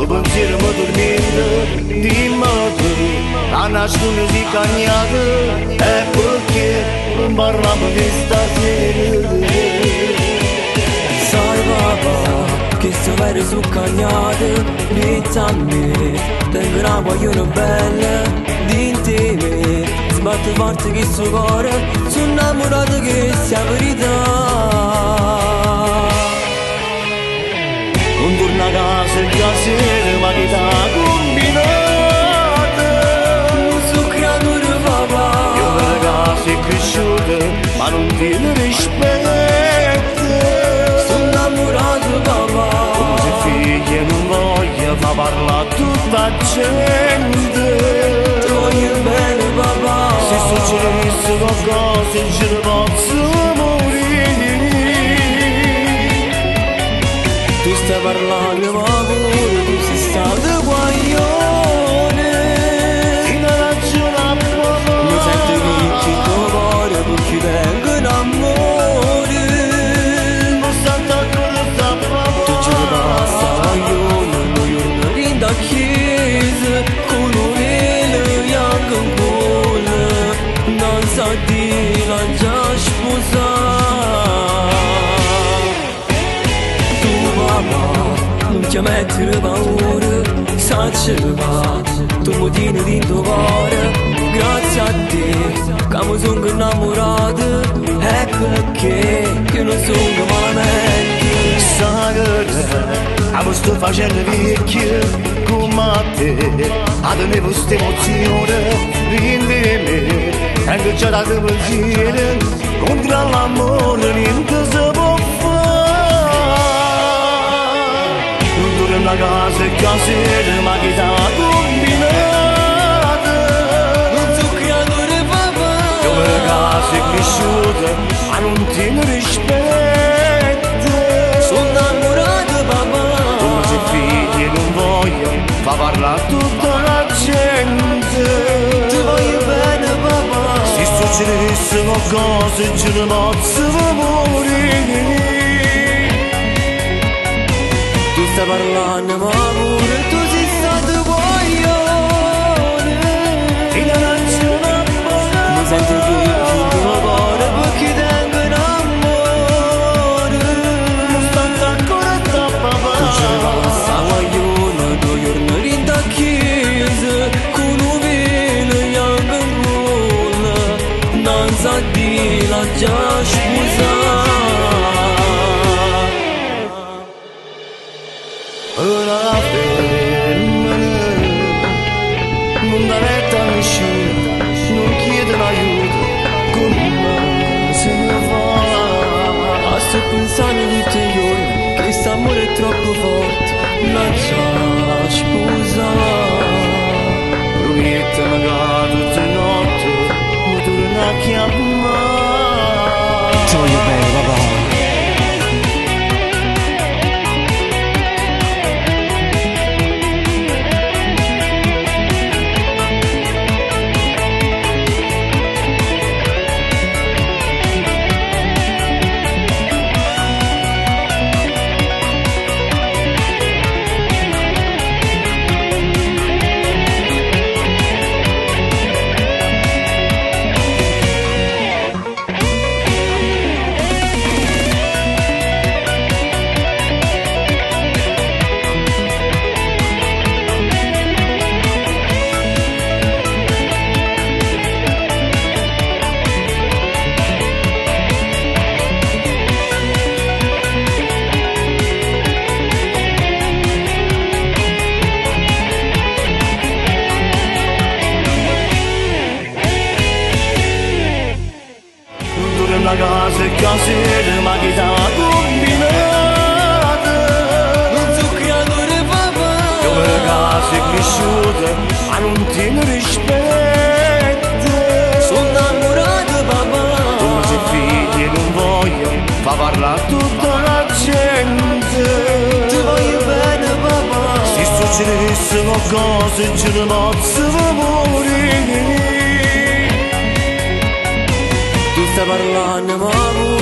pensiero mi dormindo, dimmi tu, la nascondo si cagnata, e perché non parliamo di stasera? Sai papà, che se vero su cagnate, dici a me, tengo una vogliono bella, d'intime, sbatte forte che suo cuore, sono innamorato che sia verità. Non torna a casa il casere, ma che t'ha combinata? Non so creatura papà, Io per casa è cresciuta, ma non ti rispetta. sono innamorato papà, Come se figlia non voglia fa parlare tutta gente. ti voglio bene papà, Se succedesse qualcosa ce ne posso morire. tu stai parlando ma pure tu sei stato guaglione. In ragione a papà, Mi sento che il tuo cuore perché tengo un amore. non sta ancora sta Tu ce ne papà. passa guaglione, noi giorni in da chiesa, con un velo bianco in cuore, non sa di la già sposare. Tu papà, non ti mettere paura, sacci va, tu mi tieni dentro cuore, grazie a te, che mi sono innamorato, è perché io non sono malamente. Amo sto facendo vecchio come te, avevo questa emozione in me, anche già da pensiero, contro l'amore niente si può fare. Non torno a casa e casere, ma chi t'ha combinata? Non so creatore papà, Io per casa è cresciuta, ma non ti rispetta. sono innamorato papà, Come se figli non voglio fa parlare tutta la gente. ti voglio bene papà, Se succedesse qualcosa ce ne posso morire. tu stai parlando ma pure tu sei stato guaglione. In ragione a Mi sento che il tuo cuore perché tengo un amore. non sta ancora da Tu ce ne papà. passa guaglione, due giorni in da chiesa, con un velo bianco in cuore, non sa di la già sposare. Ora la femmina non dà retta a nessuno, non chiede l'aiuto, come se ne va. Ma sto pensando tutti i giorni che questo amore è troppo forte, la già sposare. Promette magari tutte le notti, mi torna a chiamare. Ti voglio bene papà. La casa e casere, ma chi t'ha combinata? Non so creatore papà, Io per casa è cresciuta, ma non ti rispetta. sono innamorato papà, Come se figli non voglio fa parlare tutta la gente. ti voglio bene papà, Se succedesse qualcosa ce ne posso morire. tu stai parlando ma pure